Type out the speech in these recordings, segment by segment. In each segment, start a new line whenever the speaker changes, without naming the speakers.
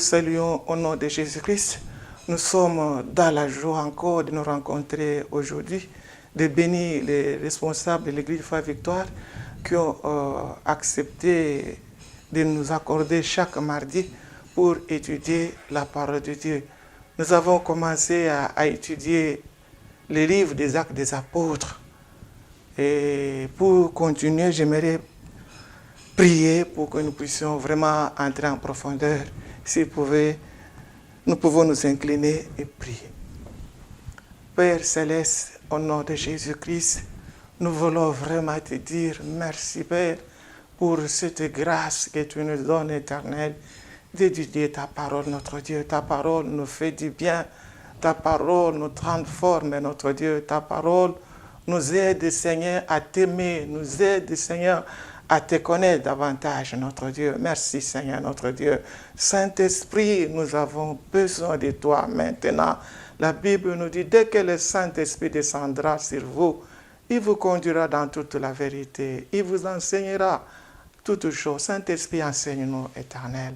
saluons au nom de Jésus-Christ. Nous sommes dans la joie encore de nous rencontrer aujourd'hui, de bénir les responsables de l'Église Foi Victoire qui ont accepté de nous accorder chaque mardi pour étudier la parole de Dieu. Nous avons commencé à étudier les livres des Actes des Apôtres. Et pour continuer, j'aimerais prier pour que nous puissions vraiment entrer en profondeur. Si vous pouvez, nous pouvons nous incliner et prier. Père Céleste, au nom de Jésus-Christ, nous voulons vraiment te dire merci, Père, pour cette grâce que tu nous donnes, éternelle, d'étudier ta parole, notre Dieu. Ta parole nous fait du bien. Ta parole nous transforme, notre Dieu. Ta parole nous aide, Seigneur, à t'aimer. Nous aide, Seigneur, à te connaître davantage, notre Dieu. Merci, Seigneur, notre Dieu. Saint-Esprit, nous avons besoin de toi maintenant. La Bible nous dit, dès que le Saint-Esprit descendra sur vous, il vous conduira dans toute la vérité. Il vous enseignera toutes choses. Saint-Esprit, enseigne-nous, éternel.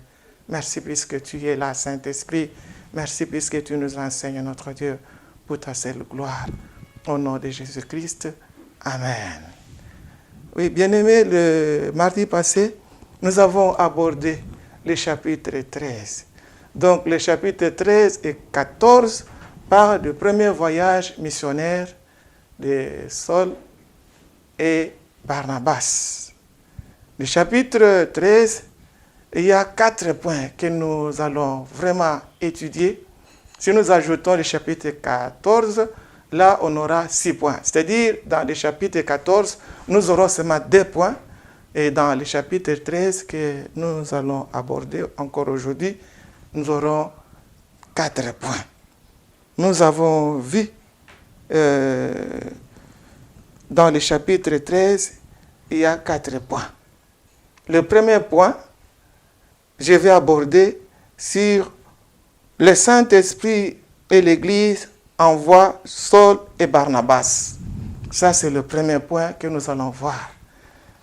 Merci puisque tu es là, Saint-Esprit. Merci puisque tu nous enseignes, notre Dieu, pour ta seule gloire. Au nom de Jésus-Christ. Amen. Oui, bien-aimés, le mardi passé, nous avons abordé le chapitre 13. Donc, le chapitre 13 et 14 parlent du premier voyage missionnaire de Saul et Barnabas. Le chapitre 13, il y a 4 points que nous allons vraiment étudier. Si nous ajoutons le chapitre 14, là, on aura 6 points. C'est-à-dire, dans le chapitre 14, nous aurons seulement 2 points. Et dans le chapitre 13 que nous allons aborder encore aujourd'hui, nous aurons 4 points. Nous avons vu dans le chapitre 13, il y a 4 points. Le premier point, je vais aborder sur le Saint-Esprit et l'Église envoient Saul et Barnabas. Ça, c'est le premier point que nous allons voir.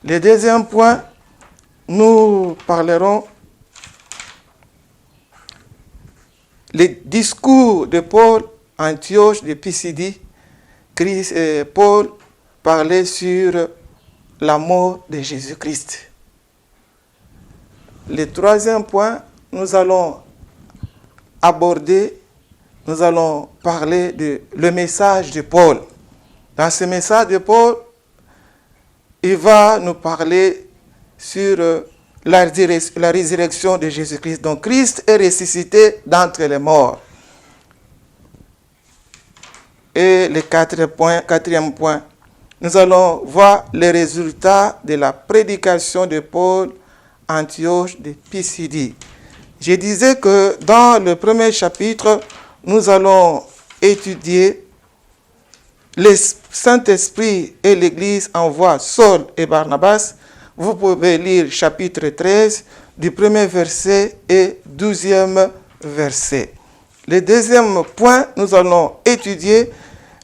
Le deuxième point, nous parlerons les discours de Paul à Antioche de Pisidie. Paul parlait sur la mort de Jésus-Christ. Le troisième point, nous allons parler le message de Paul. Dans ce message de Paul, il va nous parler sur la résurrection de Jésus-Christ. Donc, Christ est ressuscité d'entre les morts. Et le quatrième point, nous allons voir les résultats de la prédication de Paul à Antioche de Pisidie. Je disais que dans le premier chapitre, nous allons étudier le Saint-Esprit et l'Église envoient Saul et Barnabas. Vous pouvez lire chapitre 13, du premier verset et 12e verset. Le deuxième point, nous allons étudier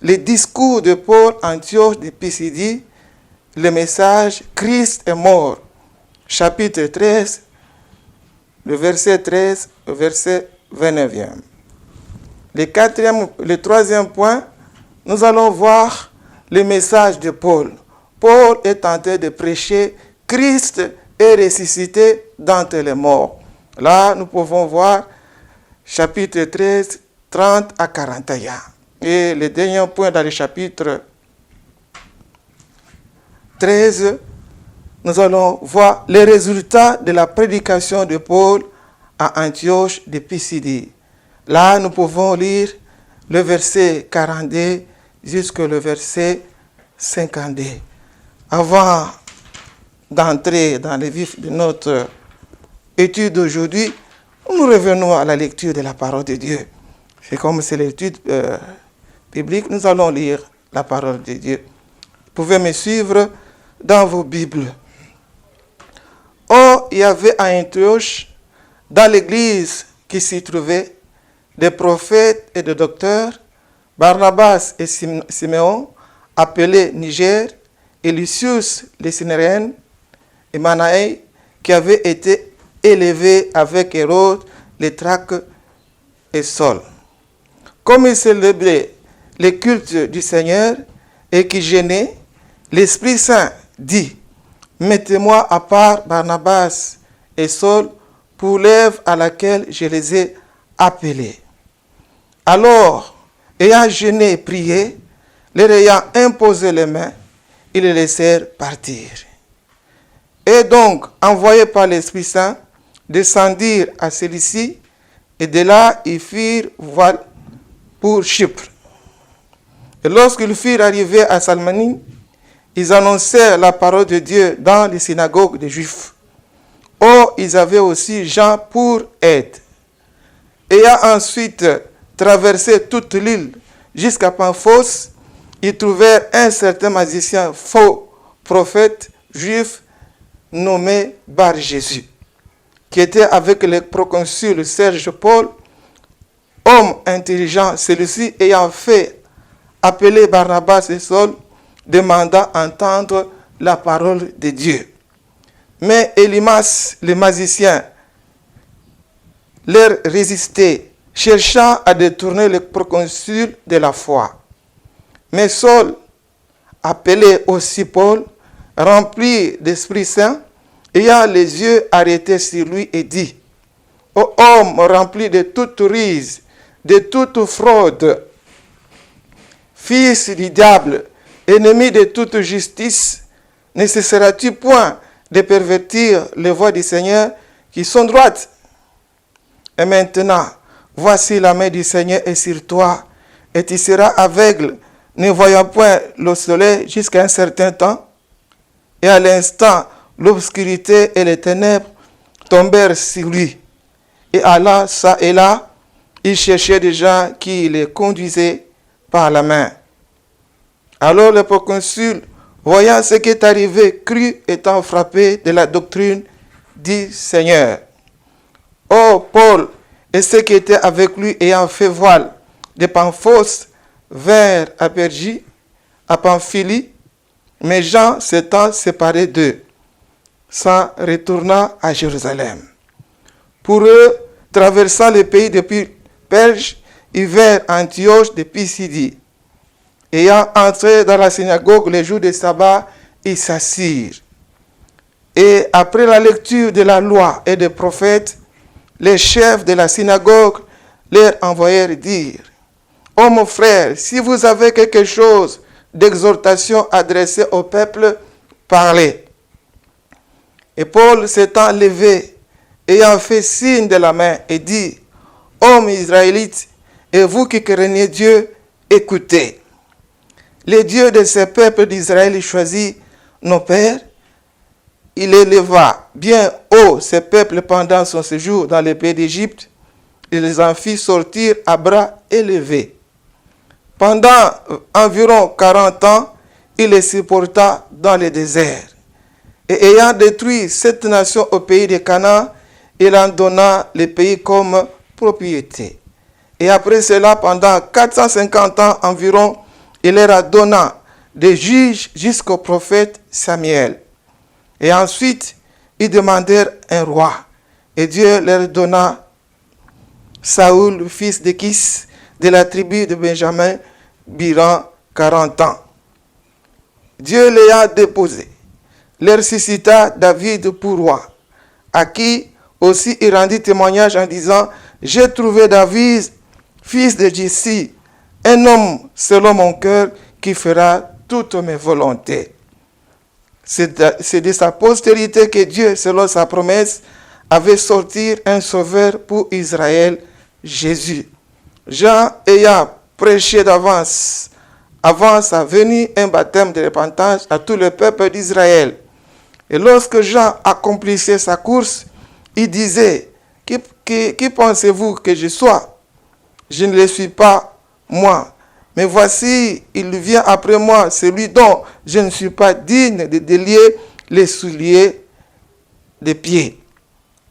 les discours de Paul à Antioche de Pisidie, le message « Christ est mort », chapitre 13, le verset 13 au verset 29e. Le troisième point, nous allons voir le message de Paul. Paul est en train de prêcher « Christ est ressuscité d'entre les morts ». Là, nous pouvons voir chapitre 13, 30 à 41. Et le dernier point dans le chapitre 13, nous allons voir les résultats de la prédication de Paul à Antioche de Pisidie. Là, nous pouvons lire le verset 42 jusqu'au verset 52. Avant d'entrer dans le vif de notre étude d'aujourd'hui, nous revenons à la lecture de la parole de Dieu. C'est comme c'est l'étude biblique, nous allons lire la parole de Dieu. Vous pouvez me suivre dans vos Bibles. Or, il y avait à Antioche, dans l'église qui s'y trouvait, des prophètes et des docteurs, Barnabas et Siméon, appelés Niger, et Lucius le Cyréen, et Manaï, qui avaient été élevés avec Hérode les traques et Saul. Comme ils célébraient le culte du Seigneur et qui gênaient, l'Esprit Saint dit, « Mettez-moi à part Barnabas et Saul pour l'œuvre à laquelle je les ai appelés. » Alors, ayant gêné et prié, leur ayant imposé les mains, ils les laissèrent partir. Et donc, envoyés par l'Esprit Saint, descendirent à Cilicie, et de là, ils firent voile pour Chypre. Et lorsqu'ils furent arrivés à Salmanie, ils annoncèrent la parole de Dieu dans les synagogues des Juifs. Or, ils avaient aussi Jean pour aide. Ayant ensuite traversé toute l'île jusqu'à Paphos, ils trouvèrent un certain magicien faux prophète juif nommé Bar-Jésus, qui était avec le proconsul Serge Paul, homme intelligent. Celui-ci ayant fait appeler Barnabas et Saul, demanda entendre la parole de Dieu. Mais Élymas, le magicien, leur résistait, cherchant à détourner le proconsul de la foi. Mais Saul, appelé aussi Paul, rempli d'Esprit Saint, ayant les yeux arrêtés sur lui, et dit, « Ô homme rempli de toute ruse, de toute fraude, fils du diable, ennemi de toute justice, ne cesseras-tu point de pervertir les voies du Seigneur qui sont droites? Et maintenant, voici la main du Seigneur est sur toi, et tu seras aveugle, ne voyant point le soleil jusqu'à un certain temps. » Et à l'instant, l'obscurité et les ténèbres tombèrent sur lui. Et allant ça et là, il cherchait des gens qui les conduisaient par la main. Alors le proconsul, voyant ce qui est arrivé, crut étant frappé de la doctrine du Seigneur. Or, Paul et ceux qui étaient avec lui ayant fait voile de Paphos vers à Pergie, à Pamphylie, mais Jean s'étant séparé d'eux, s'en retourna à Jérusalem. Pour eux, traversant le pays depuis Perge, ils vinrent à Antioche de Pisidie. Ayant entré dans la synagogue les jours de sabbat, ils s'assirent. Et après la lecture de la loi et des prophètes, les chefs de la synagogue leur envoyèrent dire, « Ô mon frère, si vous avez quelque chose d'exhortation adressée au peuple, parlez. » Et Paul s'étant levé, ayant fait signe de la main, et dit, « Hommes israélites, et vous qui craignez Dieu, écoutez. Le Dieu de ces peuples d'Israël choisit nos pères. Il éleva bien haut ces peuples pendant son séjour dans le pays d'Égypte. Il les en fit sortir à bras élevés. Pendant environ 40 ans, il les supporta dans le désert. Et ayant détruit cette nation au pays de Canaan, il en donna le pays comme propriété. Et après cela, pendant 450 ans environ, il leur donna des juges jusqu'au prophète Samuel. Et ensuite, ils demandèrent un roi. Et Dieu leur donna Saoul, fils de Kis, de la tribu de Benjamin, durant 40 ans. Dieu les a déposés, leur suscita David pour roi, à qui aussi il rendit témoignage en disant, « J'ai trouvé David, fils de Jesse, un homme selon mon cœur qui fera toutes mes volontés. » C'est de sa postérité que Dieu, selon sa promesse, avait sorti un sauveur pour Israël, Jésus. Jean ayant prêché d'avance, avant sa venue, un baptême de repentance à tout le peuple d'Israël. Et lorsque Jean accomplissait sa course, il disait, qui pensez-vous que je sois? Je ne le suis pas, moi. Mais voici, il vient après moi, celui dont je ne suis pas digne de délier les souliers des pieds.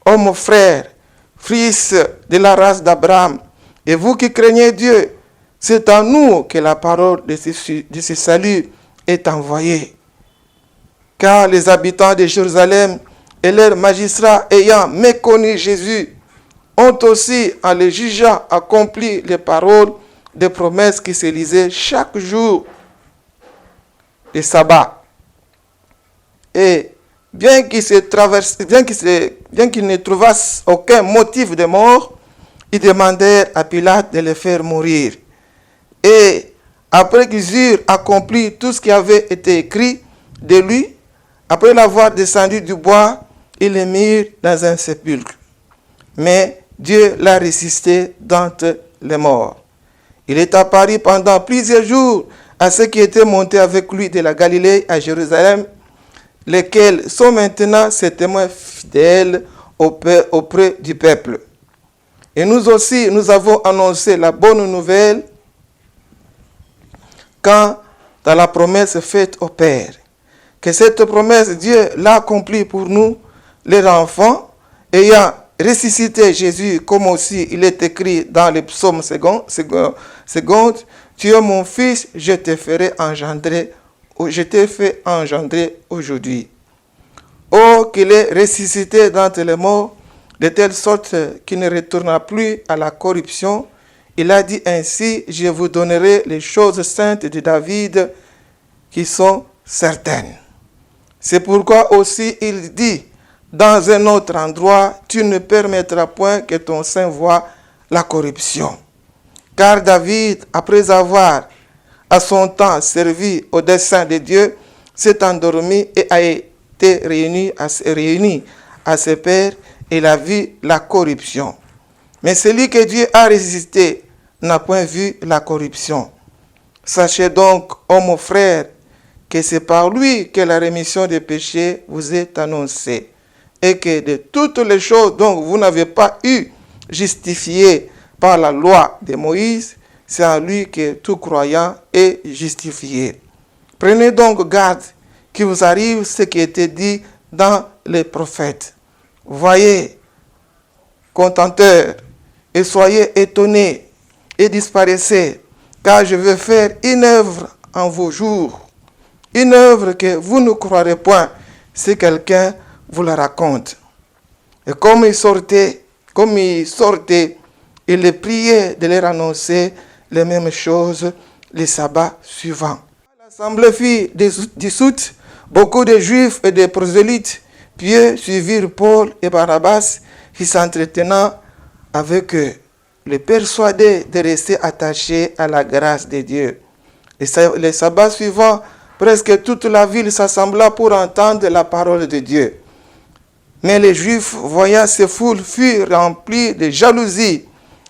Ô mon frère, fils de la race d'Abraham, et vous qui craignez Dieu, c'est à nous que la parole de ce salut est envoyée. Car les habitants de Jérusalem et leurs magistrats ayant méconnu Jésus, ont aussi, en les jugeant, accompli les paroles des promesses qui se lisaient chaque jour du sabbat. Et bien qu'ils ne trouvassent aucun motif de mort, ils demandèrent à Pilate de les faire mourir. Et après qu'ils eurent accompli tout ce qui avait été écrit de lui, après l'avoir descendu du bois, ils le mirent dans un sépulcre. Mais Dieu l'a ressuscité d'entre les morts. Il est apparu pendant plusieurs jours à ceux qui étaient montés avec lui de la Galilée à Jérusalem, lesquels sont maintenant ses témoins fidèles auprès du peuple. Et nous aussi, nous avons annoncé la bonne nouvelle quant à la promesse faite au Père. Que cette promesse, Dieu l'a accomplie pour nous, les enfants, ayant ressuscité Jésus, comme aussi il est écrit dans le psaume second, tu es mon fils, je t'ai fait engendrer aujourd'hui. Oh, qu'il est ressuscité d'entre les morts, de telle sorte qu'il ne retournera plus à la corruption. Il a dit ainsi, je vous donnerai les choses saintes de David qui sont certaines. C'est pourquoi aussi il dit, dans un autre endroit, tu ne permettras point que ton sein voie la corruption. Car David, après avoir à son temps servi au dessein de Dieu, s'est endormi et a été réuni à ses pères, et il a vu la corruption. Mais celui que Dieu a ressuscité n'a point vu la corruption. Sachez donc, ô mon frère, que c'est par lui que la rémission des péchés vous est annoncée, et que de toutes les choses dont vous n'avez pas eu justifié par la loi de Moïse, c'est en lui que tout croyant est justifié. Prenez donc garde qu'il vous arrive ce qui était dit dans les prophètes. Voyez, contenteurs, et soyez étonnés et disparaissez, car je vais faire une œuvre en vos jours, une œuvre que vous ne croirez point si quelqu'un vous la raconte. Et comme il sortait, il les priait de leur annoncer les mêmes choses le sabbat suivant. L'assemblée fut dissoute, beaucoup de Juifs et de prosélytes pieux suivirent Paul et Barnabas qui, s'entretenant avec eux, les persuadaient de rester attachés à la grâce de Dieu. Le sabbat suivant, presque toute la ville s'assembla pour entendre la parole de Dieu. Mais les Juifs, voyant ces foules, furent remplis de jalousie.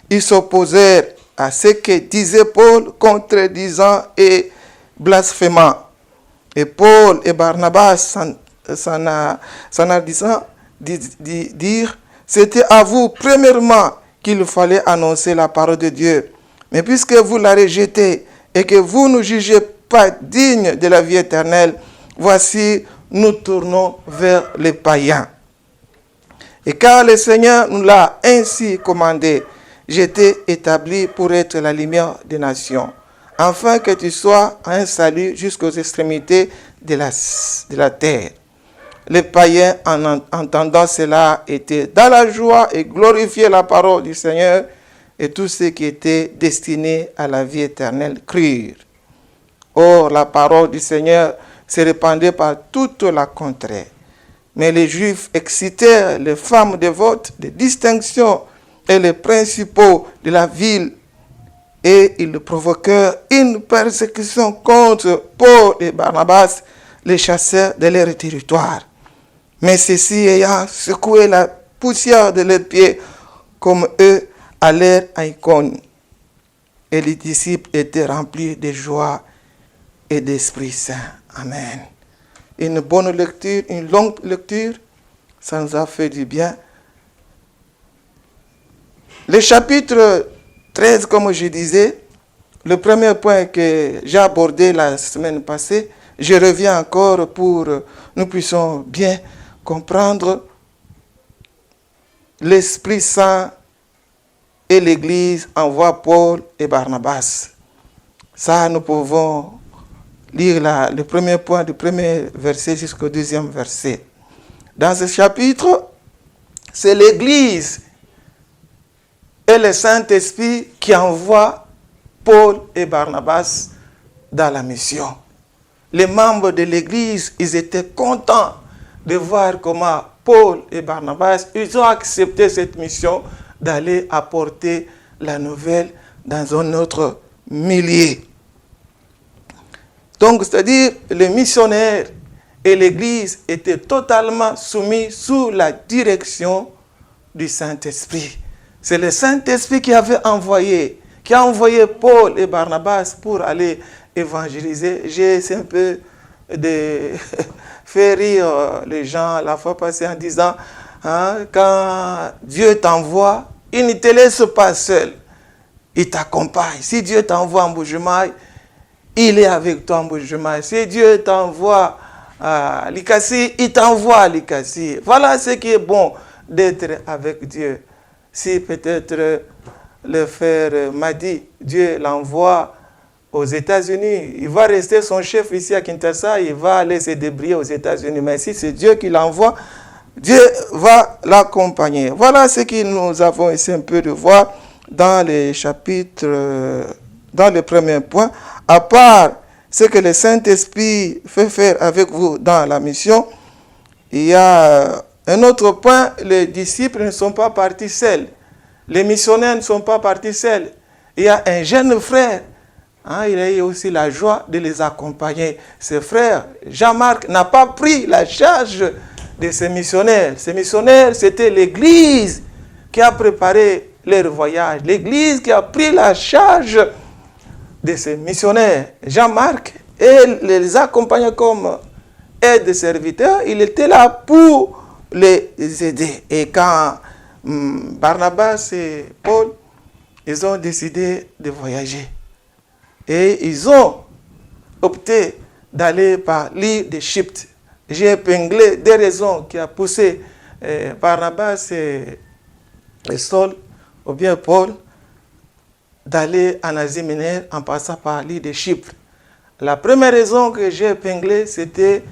Ils s'opposèrent à ce que disait Paul, contredisant et blasphémant. Et Paul et Barnabas s'en disant dire, c'était à vous premièrement qu'il fallait annoncer la parole de Dieu. Mais puisque vous la rejetez et que vous ne jugez pas digne de la vie éternelle, voici, nous tournons vers les païens. Et car le Seigneur nous l'a ainsi commandé, j'étais établi pour être la lumière des nations, afin que tu sois un salut jusqu'aux extrémités de la terre. Les païens, en entendant cela, étaient dans la joie et glorifiaient la parole du Seigneur, et tous ceux qui étaient destinés à la vie éternelle crurent. Or, la parole du Seigneur se répandait par toute la contrée. Mais les Juifs excitèrent les femmes dévotes de distinction et les principaux de la ville, et ils provoquèrent une persécution contre Paul et Barnabas, les chasseurs de leur territoire. Mais ceux-ci, ayant secoué la poussière de leurs pieds, comme eux, allèrent à Icône. Et les disciples étaient remplis de joie et d'Esprit Saint. Amen. Une bonne lecture, une longue lecture, ça nous a fait du bien. Le chapitre 13, comme je disais, le premier point que j'ai abordé la semaine passée, je reviens encore pour que nous puissions bien comprendre l'Esprit Saint et l'Église envoient Paul et Barnabas. Ça, nous pouvons lire le premier point du premier verset jusqu'au deuxième verset. Dans ce chapitre, c'est l'Église c'est le Saint-Esprit qui envoie Paul et Barnabas dans la mission. Les membres de l'Église, ils étaient contents de voir comment Paul et Barnabas, ils ont accepté cette mission d'aller apporter la nouvelle dans un autre milieu. Donc, c'est-à-dire, les missionnaires et l'Église étaient totalement soumis sous la direction du Saint-Esprit. C'est le Saint-Esprit qui a envoyé Paul et Barnabas pour aller évangéliser. J'ai essayé un peu de faire rire les gens la fois passée en disant, quand Dieu t'envoie, il ne te laisse pas seul. Il t'accompagne. Si Dieu t'envoie en Bujumaï, il est avec toi en Bujumaï. Si Dieu t'envoie à Likasi, il t'envoie à Likasi. Voilà ce qui est bon d'être avec Dieu. Si peut-être le frère Madi, Dieu l'envoie aux États-Unis, il va rester son chef ici à Kinshasa, il va aller se débrouiller aux États-Unis. Mais si c'est Dieu qui l'envoie, Dieu va l'accompagner. Voilà ce que nous avons essayé un peu de voir dans les chapitres, dans le premier point. À part ce que le Saint-Esprit fait faire avec vous dans la mission, il y a un autre point, les disciples ne sont pas partis seuls. Les missionnaires ne sont pas partis seuls. Il y a un jeune frère, il a eu aussi la joie de les accompagner. Ce frère, Jean-Marc, n'a pas pris la charge de ces missionnaires. Ces missionnaires, c'était l'Église qui a préparé leur voyage. L'Église qui a pris la charge de ces missionnaires. Jean-Marc, et les accompagnait comme aide-serviteur. Il était là pour les aider. Et quand Barnabas et Paul, ils ont décidé de voyager. Et ils ont opté d'aller par l'île de Chypre. J'ai épinglé des raisons qui ont poussé Barnabas et Saul, ou bien Paul, d'aller en Asie mineure en passant par l'île de Chypre. La première raison que j'ai épinglée, c'était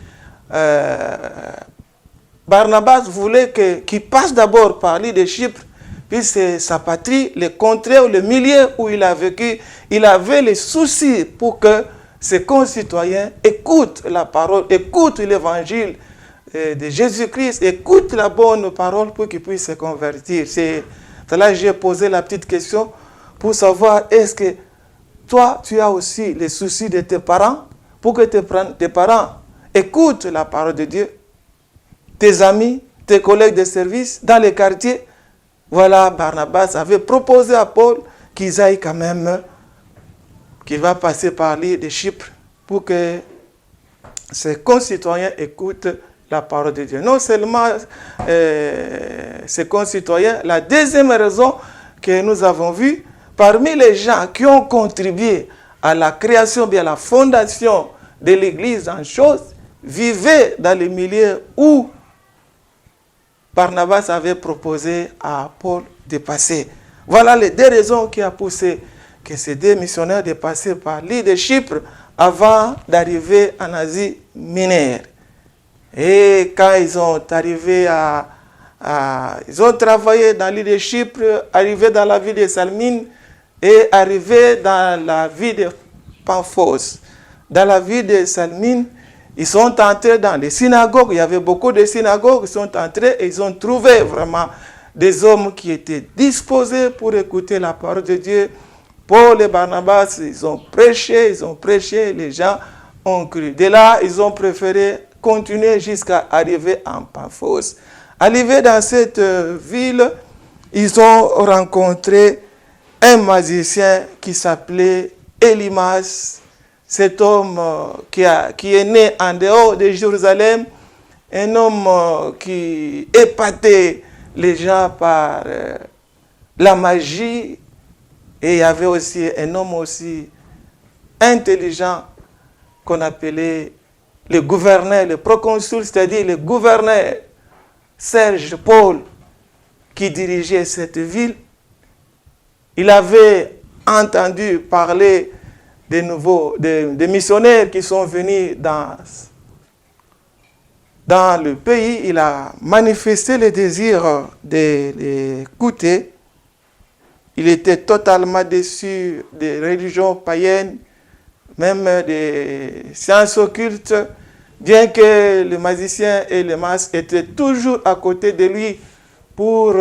Barnabas voulait qu'il passe d'abord par l'île de Chypre, puis c'est sa patrie, le contrée ou le milieu où il a vécu. Il avait les soucis pour que ses concitoyens écoutent la parole, écoutent l'évangile de Jésus-Christ, écoutent la bonne parole pour qu'ils puissent se convertir. C'est là que j'ai posé la petite question pour savoir, est-ce que toi, tu as aussi les soucis de tes parents, pour que tes parents écoutent la parole de Dieu, tes amis, tes collègues de service, dans les quartiers. Voilà, Barnabas avait proposé à Paul qu'ils aillent quand même, qu'il va passer par l'île de Chypre pour que ses concitoyens écoutent la parole de Dieu. Non seulement ses concitoyens, la deuxième raison que nous avons vue, parmi les gens qui ont contribué à la création, bien à la fondation de l'Église en chose, vivaient dans les milieux où Barnabas avait proposé à Paul de passer. Voilà les deux raisons qui ont poussé que ces deux missionnaires de passer par l'île de Chypre avant d'arriver en Asie mineure. Et quand ils sont arrivés ils ont travaillé dans l'île de Chypre, arrivé dans la ville de Salmine et arrivé dans la ville de Paphos. Dans la ville de Salmine, ils sont entrés dans les synagogues. Il y avait beaucoup de synagogues. Ils sont entrés et ils ont trouvé vraiment des hommes qui étaient disposés pour écouter la parole de Dieu. Paul et Barnabas, ils ont prêché, les gens ont cru. De là, ils ont préféré continuer jusqu'à arriver en Paphos. Arrivés dans cette ville, ils ont rencontré un magicien qui s'appelait Élymas. Cet homme qui est né en dehors de Jérusalem, un homme qui épatait les gens par la magie. Et il y avait aussi un homme aussi intelligent qu'on appelait le gouverneur, le proconsul, c'est-à-dire le gouverneur Serge Paul, qui dirigeait cette ville. Il avait entendu parler des missionnaires qui sont venus dans le pays. Il a manifesté le désir de l'écouter. Il était totalement déçu des religions païennes, même des sciences occultes, bien que le magicien et le masque étaient toujours à côté de lui pour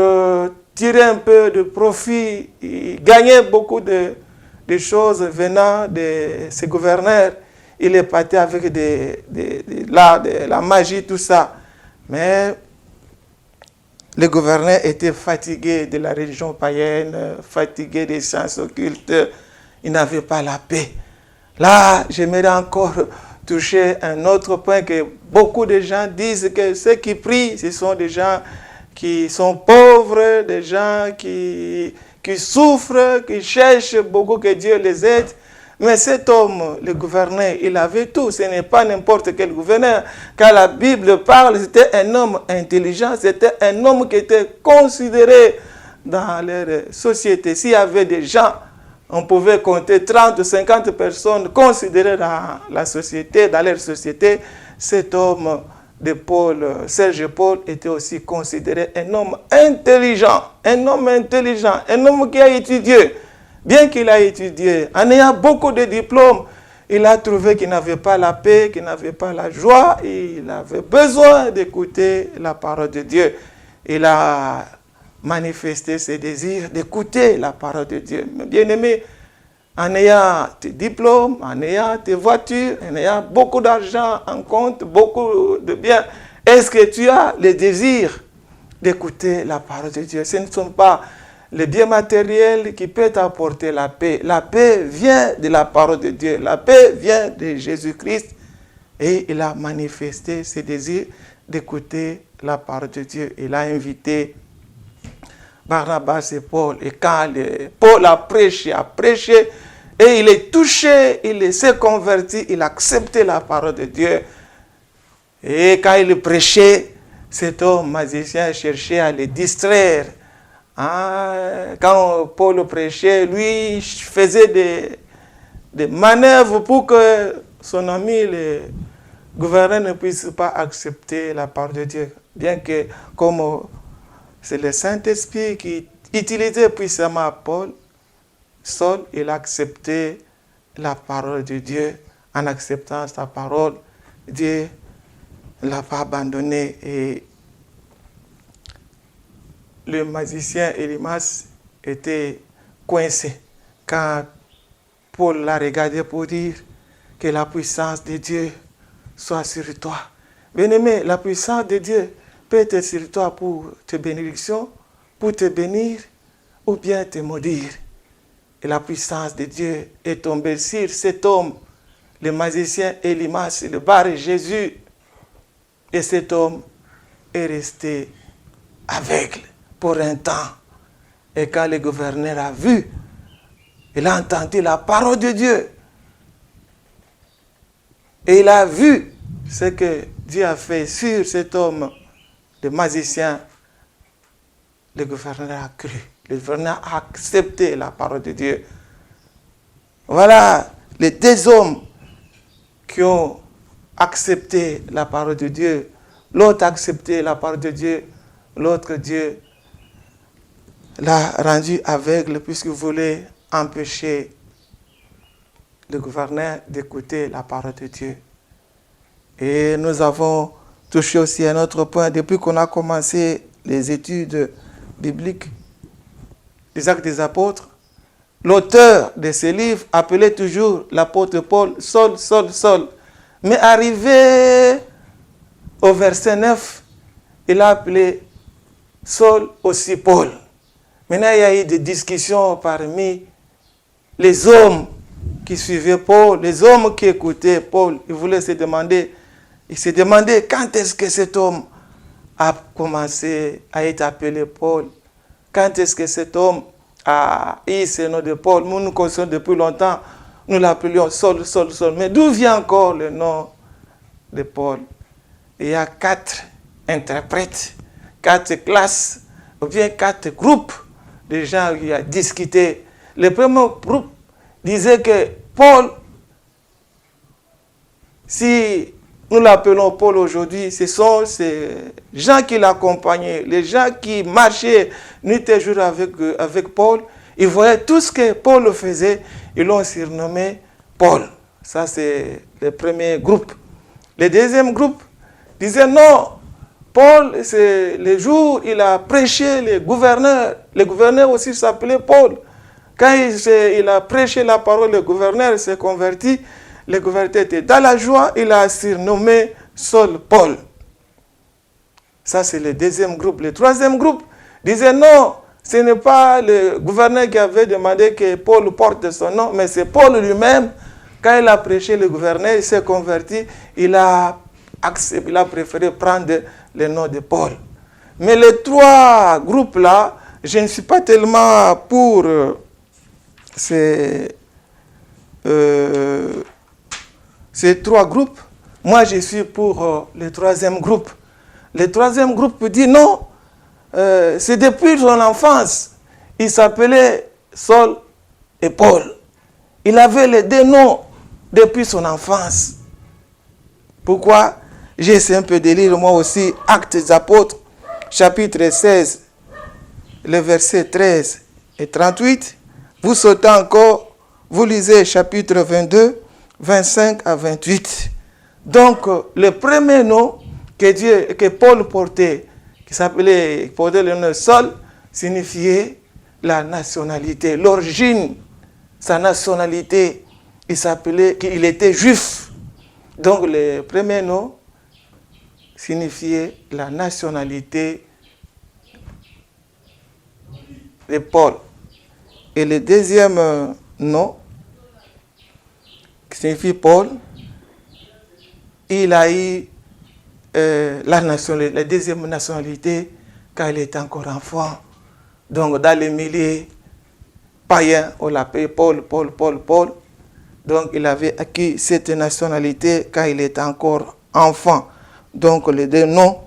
tirer un peu de profit. Il gagnait beaucoup de choses venant de ses gouverneurs. Il est parti avec de la magie, tout ça. Mais les gouverneurs étaient fatigués de la religion païenne, fatigués des sciences occultes. Ils n'avaient pas la paix. Là, j'aimerais encore toucher un autre point que beaucoup de gens disent que ceux qui prient, ce sont des gens qui sont pauvres, des gens qui souffrent, qui cherchent beaucoup que Dieu les aide. Mais cet homme, le gouverneur, il avait tout. Ce n'est pas n'importe quel gouverneur. Car la Bible parle, c'était un homme intelligent, c'était un homme qui était considéré dans leur société. S'il y avait des gens, on pouvait compter 30 ou 50 personnes considérées dans la société, dans leur société. Cet homme de Paul, Serge Paul, était aussi considéré un homme intelligent, un homme qui a étudié. Bien qu'il a étudié, en ayant beaucoup de diplômes, il a trouvé qu'il n'avait pas la paix, qu'il n'avait pas la joie, et il avait besoin d'écouter la parole de Dieu. Il a manifesté ses désirs d'écouter la parole de Dieu. Mais bien aimé, en ayant tes diplômes, en ayant tes voitures, en ayant beaucoup d'argent en compte, beaucoup de biens, est-ce que tu as le désir d'écouter la parole de Dieu? Ce ne sont pas les biens matériels qui peuvent apporter la paix. La paix vient de la parole de Dieu. La paix vient de Jésus-Christ. Et il a manifesté ses désirs d'écouter la parole de Dieu. Il a invité Barnabas et Paul. Et quand Paul a prêché, et il est touché, il s'est converti, il a accepté la parole de Dieu. Et quand il prêchait, cet homme magicien cherchait à le distraire. Quand Paul prêchait, lui faisait des manœuvres pour que son ami, le gouverneur, ne puisse pas accepter la parole de Dieu. Bien que, comme c'est le Saint-Esprit qui utilisait puissamment Paul, Saul, il a accepté la parole de Dieu. En acceptant sa parole, Dieu ne l'a pas abandonné. Et le magicien Élymas était coincé quand Paul l'a regardé pour dire que la puissance de Dieu soit sur toi. Bien-aimé, la puissance de Dieu peut être sur toi pour tes bénédictions, pour te bénir ou bien te maudire. Et la puissance de Dieu est tombée sur cet homme, le magicien Élymas, le barre Jésus. Et cet homme est resté aveugle pour un temps. Et quand le gouverneur a vu, il a entendu la parole de Dieu. Et il a vu ce que Dieu a fait sur cet homme, le magicien. Le gouverneur a cru. Le gouverneur a accepté la parole de Dieu. Voilà les deux hommes qui ont accepté la parole de Dieu. L'autre a accepté la parole de Dieu. L'autre, Dieu l'a rendu aveugle puisqu'il voulait empêcher le gouverneur d'écouter la parole de Dieu. Et nous avons touché aussi à un autre point. Depuis qu'on a commencé les études bibliques des Actes des Apôtres, l'auteur de ces livres appelait toujours l'apôtre Paul Saul, Saul, Saul. Mais arrivé au verset 9, il a appelé Saul aussi Paul. Maintenant, il y a eu des discussions parmi les hommes qui suivaient Paul, les hommes qui écoutaient Paul. Ils voulaient se demander, quand est-ce que cet homme a commencé à être appelé Paul. Quand est-ce que cet homme a eu ce nom de Paul? Nous nous connaissons depuis longtemps, nous l'appelions Saul, Saul, Saul. Mais d'où vient encore le nom de Paul? Il y a 4 interprètes, 4 classes, ou bien 4 groupes de gens qui ont discuté. Le premier groupe disait que Paul, si nous l'appelons Paul aujourd'hui, ce sont ces gens qui l'accompagnaient, les gens qui marchaient nuit et jour avec Paul. Ils voyaient tout ce que Paul faisait, ils l'ont surnommé Paul. Ça, c'est le premier groupe. Le deuxième groupe disait non, Paul, c'est le jour où il a prêché les gouverneurs. Le gouverneur aussi s'appelait Paul. Quand il a prêché la parole, le gouverneur s'est converti. Le gouverneur était dans la joie, il a surnommé Saul Paul. Ça, c'est le deuxième groupe. Le troisième groupe disait non, ce n'est pas le gouverneur qui avait demandé que Paul porte son nom, mais c'est Paul lui-même. Quand il a prêché le gouverneur, il s'est converti, il a préféré prendre le nom de Paul. Mais les trois groupes-là, je ne suis pas tellement pour ces trois groupes. Moi, je suis pour le troisième groupe. Le troisième groupe dit non, c'est depuis son enfance. Il s'appelait Saul et Paul. Il avait les deux noms depuis son enfance. Pourquoi? J'ai essayé un peu de lire moi aussi Actes des Apôtres, chapitre 16, les versets 13 et 38. Vous sautez encore, vous lisez chapitre 22, 25 à 28. Donc, le premier nom que Paul portait, qui s'appelait, portait le nom Saul, signifiait la nationalité, l'origine, sa nationalité. Il était juif. Donc, le premier nom signifiait la nationalité de Paul. Et le deuxième nom, qui signifie Paul, il a eu la deuxième nationalité quand il était encore enfant. Donc, dans les milieux païens, on l'appelait Paul. Donc, il avait acquis cette nationalité quand il était encore enfant. Donc, les deux noms,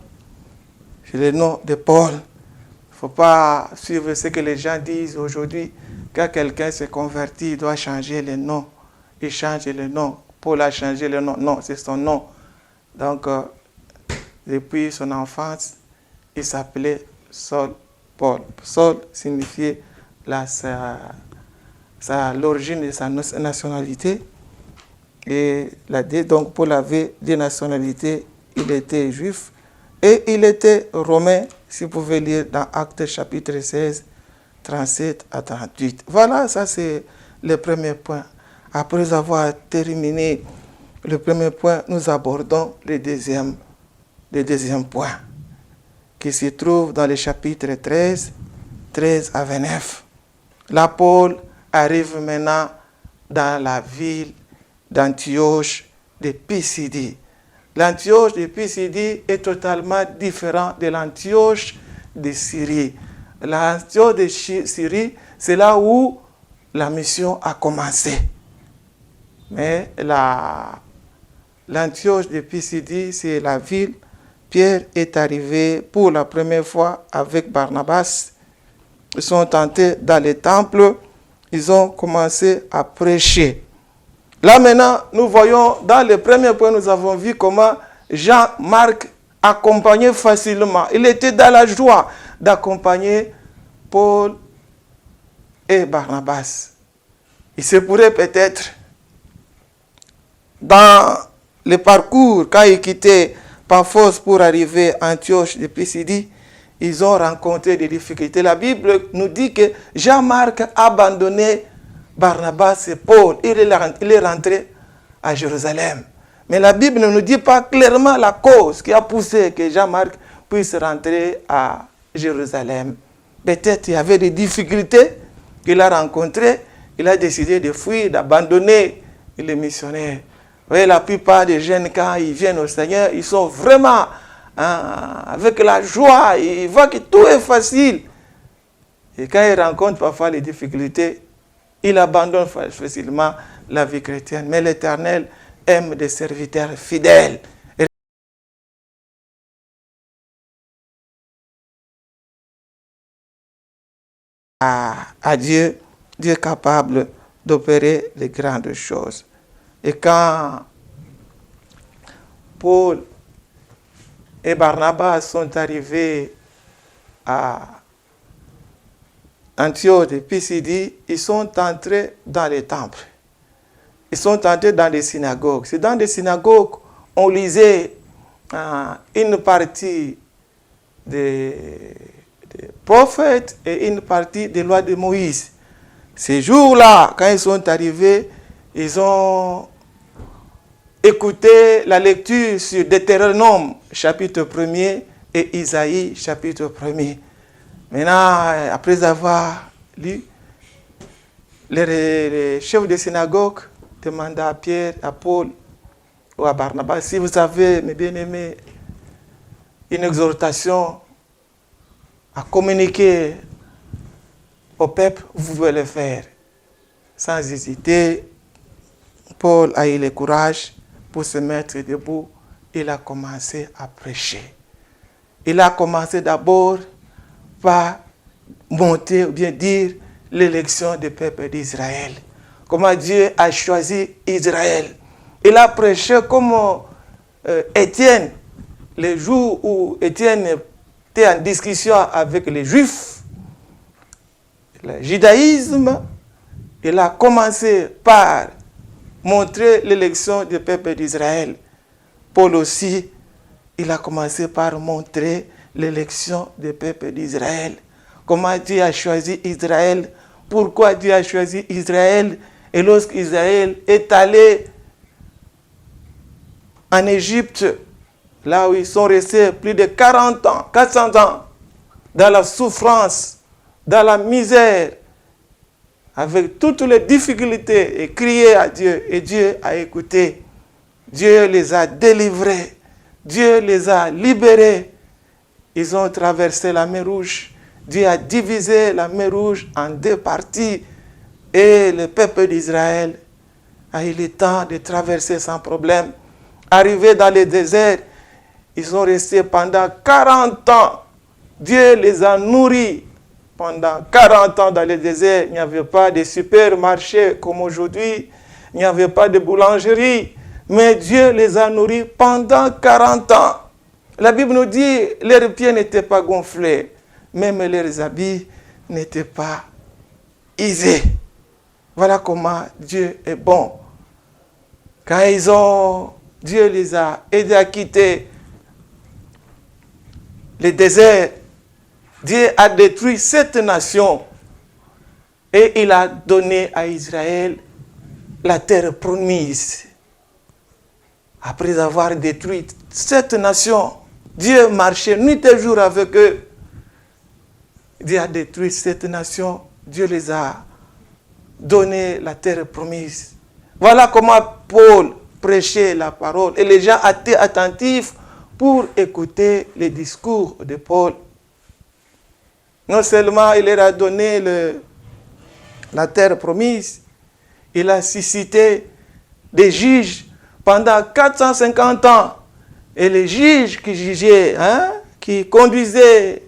c'est le nom de Paul. Il ne faut pas suivre ce que les gens disent aujourd'hui. Quand quelqu'un se convertit, il doit changer le nom. Il change le nom. Paul a changé le nom. Non, c'est son nom. Donc, depuis son enfance, il s'appelait Saul Paul. Saul signifiait l'origine de sa nationalité. Et donc, Paul avait des nationalités. Il était juif et il était romain, si vous pouvez lire dans Actes chapitre 16, 37 à 38. Voilà, ça c'est le premier point. Après avoir terminé le premier point, nous abordons le deuxième point, qui se trouve dans le chapitre 13 à 29. Là, Paul arrive maintenant dans la ville d'Antioche de Pisidie. L'Antioche de Pisidie est totalement différent de l'Antioche de Syrie. L'Antioche de Syrie, c'est là où la mission a commencé. Mais l'Antioche de Pisidie, c'est la ville. Pierre est arrivé pour la première fois avec Barnabas. Ils sont entrés dans le temple. Ils ont commencé à prêcher. Là maintenant, nous voyons, dans le premier point, nous avons vu comment Jean-Marc accompagnait facilement. Il était dans la joie d'accompagner Paul et Barnabas. Il se pourrait peut-être, dans le parcours, quand ils quittaient Paphos pour arriver à Antioche de Pisidie, ils ont rencontré des difficultés. La Bible nous dit que Jean-Marc a abandonné Barnabas et Paul. Il est rentré à Jérusalem. Mais la Bible ne nous dit pas clairement la cause qui a poussé que Jean-Marc puisse rentrer à Jérusalem. Peut-être il y avait des difficultés qu'il a rencontrées. Il a décidé de fuir, d'abandonner les missionnaires. Vous voyez, la plupart des jeunes, quand ils viennent au Seigneur, ils sont vraiment avec la joie. Ils voient que tout est facile. Et quand ils rencontrent parfois les difficultés, ils abandonnent facilement la vie chrétienne. Mais l'Éternel aime des serviteurs fidèles. À Dieu, Dieu est capable d'opérer les grandes choses. Et quand Paul et Barnabas sont arrivés à Antioche de Pisidie, ils sont entrés dans les temples. Ils sont entrés dans les synagogues. C'est dans les synagogues on lisait une partie des prophètes et une partie des lois de Moïse. Ces jours-là, quand ils sont arrivés, ils ont écouté la lecture sur Deutéronome, chapitre 1er, et Isaïe, chapitre 1er. Maintenant, après avoir lu, les chefs de synagogue demandaient à Pierre, à Paul ou à Barnabas, si vous avez, mes bien-aimés, une exhortation à communiquer au peuple, vous pouvez le faire. Sans hésiter, Paul a eu le courage pour se mettre debout. Il a commencé à prêcher. Il a commencé d'abord par monter ou bien dire l'élection du peuple d'Israël. Comment Dieu a choisi Israël. Il a prêché comme Étienne, le jour où Étienne était en discussion avec les Juifs. Le judaïsme, il a commencé par montrer l'élection du peuple d'Israël. Paul aussi, il a commencé par montrer l'élection du peuple d'Israël. Comment Dieu a choisi Israël, pourquoi Dieu a choisi Israël. Et lorsqu'Israël est allé en Égypte, là où ils sont restés plus de 40 ans, 400 ans, dans la souffrance, dans la misère, avec toutes les difficultés, et crié à Dieu, et Dieu a écouté. Dieu les a délivrés, Dieu les a libérés. Ils ont traversé la mer Rouge. Dieu a divisé la mer Rouge en deux parties, et le peuple d'Israël a eu le temps de traverser sans problème. Arrivés dans le désert, ils sont restés pendant 40 ans. Dieu les a nourris. Pendant 40 ans dans le désert, il n'y avait pas de supermarché comme aujourd'hui. Il n'y avait pas de boulangerie. Mais Dieu les a nourris pendant 40 ans. La Bible nous dit que leurs pieds n'étaient pas gonflés. Même leurs habits n'étaient pas usés. Voilà comment Dieu est bon. Quand Dieu les a aidés à quitter le désert, Dieu a détruit cette nation et il a donné à Israël la terre promise. Après avoir détruit cette nation, Dieu marchait nuit et jour avec eux. Dieu a détruit cette nation, Dieu les a donné la terre promise. Voilà comment Paul prêchait la parole et les gens étaient attentifs pour écouter les discours de Paul. Non seulement il leur a donné la terre promise, il a suscité des juges pendant 450 ans. Et les juges qui jugeaient, qui conduisaient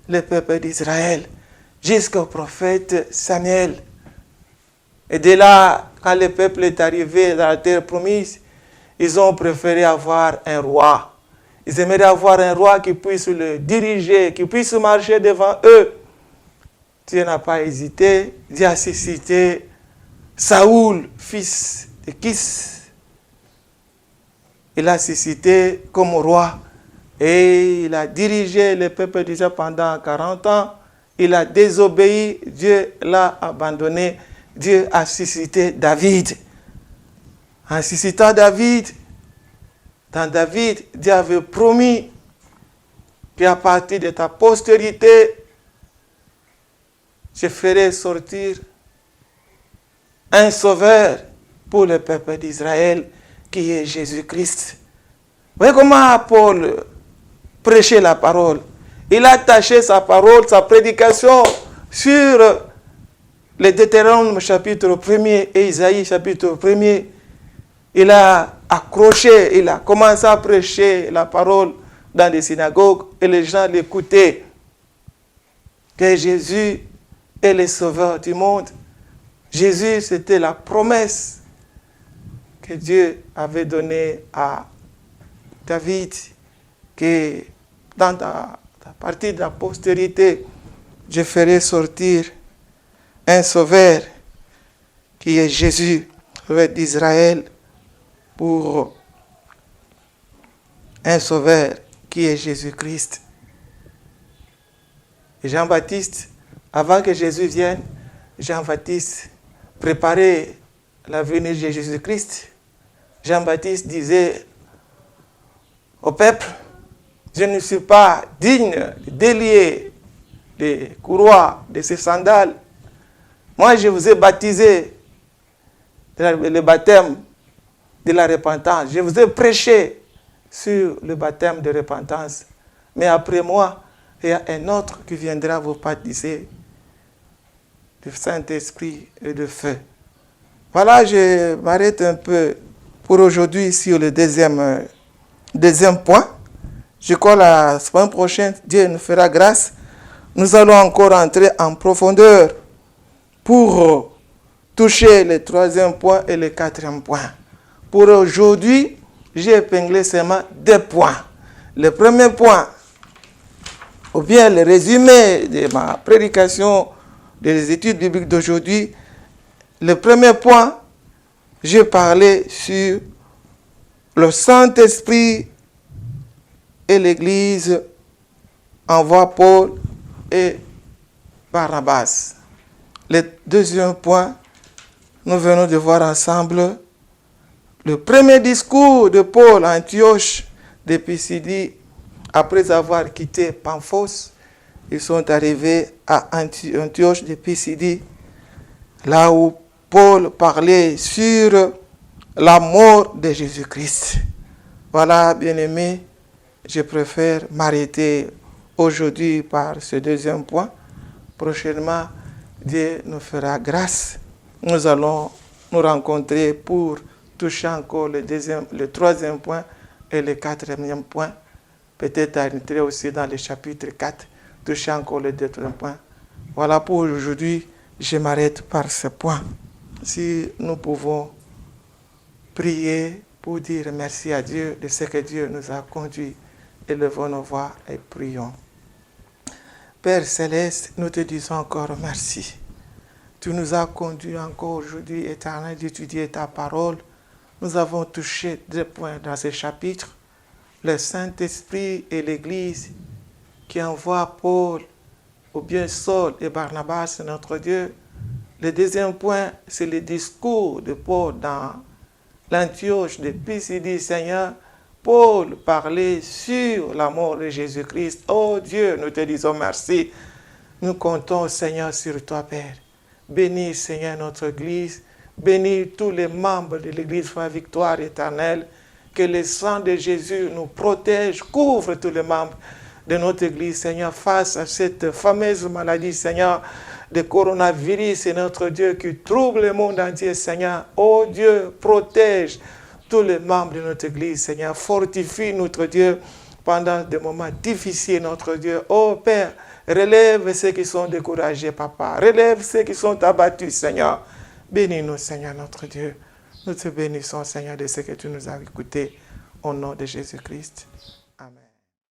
le peuple d'Israël jusqu'au prophète Samuel. Et de là, quand le peuple est arrivé dans la terre promise, ils ont préféré avoir un roi. Ils aimeraient avoir un roi qui puisse le diriger, qui puisse marcher devant eux. Dieu n'a pas hésité. Dieu a suscité Saoul, fils de Kis. Il a suscité comme roi. Et il a dirigé le peuple d'Israël pendant 40 ans. Il a désobéi. Dieu l'a abandonné. Dieu a suscité David. En suscitant David, dans David, Dieu avait promis qu'à partir de ta postérité, je ferai sortir un sauveur pour le peuple d'Israël, qui est Jésus-Christ. Vous voyez comment Paul prêchait la parole. Il a attaché sa parole, sa prédication sur le Deutéronome chapitre 1er et Isaïe chapitre 1er. Il a accroché, il a commencé à prêcher la parole dans les synagogues et les gens l'écoutaient. Que Jésus est le sauveur du monde. Jésus, c'était la promesse que Dieu avait donnée à David, que dans ta partie de la postérité, je ferai sortir un sauveur qui est Jésus, sauveur d'Israël, pour un sauveur qui est Jésus-Christ. Et Jean-Baptiste, avant que Jésus vienne, Jean-Baptiste préparait la venue de Jésus-Christ. Jean-Baptiste disait au peuple, je ne suis pas digne de délier les courroies de ces sandales. Moi, je vous ai baptisé le baptême de la repentance. Je vous ai prêché sur le baptême de repentance. Mais après moi, il y a un autre qui viendra vous baptiser du Saint-Esprit et de feu. Voilà, je m'arrête un peu pour aujourd'hui sur le deuxième point. Je crois la semaine prochaine, Dieu nous fera grâce. Nous allons encore entrer en profondeur pour toucher le troisième point et le quatrième point. Pour aujourd'hui, j'ai épinglé seulement 2 points. Le premier point, ou bien le résumé de ma prédication des études bibliques d'aujourd'hui, le premier point, j'ai parlé sur le Saint-Esprit et l'Église envoie Paul et Barnabas. Le deuxième point, nous venons de voir ensemble le premier discours de Paul à Antioche de Pisidie. Après avoir quitté Paphos, ils sont arrivés à Antioche de Pisidie, là où Paul parlait sur la mort de Jésus-Christ. Voilà, bien-aimés, je préfère m'arrêter aujourd'hui par ce deuxième point. Prochainement, Dieu nous fera grâce. Nous allons nous rencontrer pour toucher encore le troisième point et le quatrième point. Peut-être entrer aussi dans le chapitre 4, toucher encore le deuxième point. Voilà pour aujourd'hui, je m'arrête par ce point. Si nous pouvons prier pour dire merci à Dieu de ce que Dieu nous a conduits, élevons nos voix et prions. Père Céleste, nous te disons encore merci. Tu nous as conduits encore aujourd'hui, Éternel, d'étudier ta parole. Nous avons touché 2 points dans ce chapitre. Le Saint-Esprit et l'Église qui envoie Paul, ou bien Saul et Barnabas, notre Dieu. Le deuxième point, c'est le discours de Paul dans l'Antioche de Pisidie, Seigneur. Paul parlait sur la mort de Jésus-Christ. Oh Dieu, nous te disons merci. Nous comptons, Seigneur, sur toi, Père. Bénis, Seigneur, notre Église. Bénis tous les membres de l'Église Foi Victoire éternelle. Que le sang de Jésus nous protège, couvre tous les membres de notre Église, Seigneur, face à cette fameuse maladie, Seigneur, de coronavirus, c'est notre Dieu qui trouble le monde entier, Seigneur. Oh Dieu, protège tous les membres de notre Église, Seigneur. Fortifie notre Dieu pendant des moments difficiles, notre Dieu. Oh Père, relève ceux qui sont découragés, Papa. Relève ceux qui sont abattus, Seigneur. Bénis-nous, Seigneur, notre Dieu. Nous te bénissons, Seigneur, de ce que tu nous as écouté. Au nom de Jésus-Christ.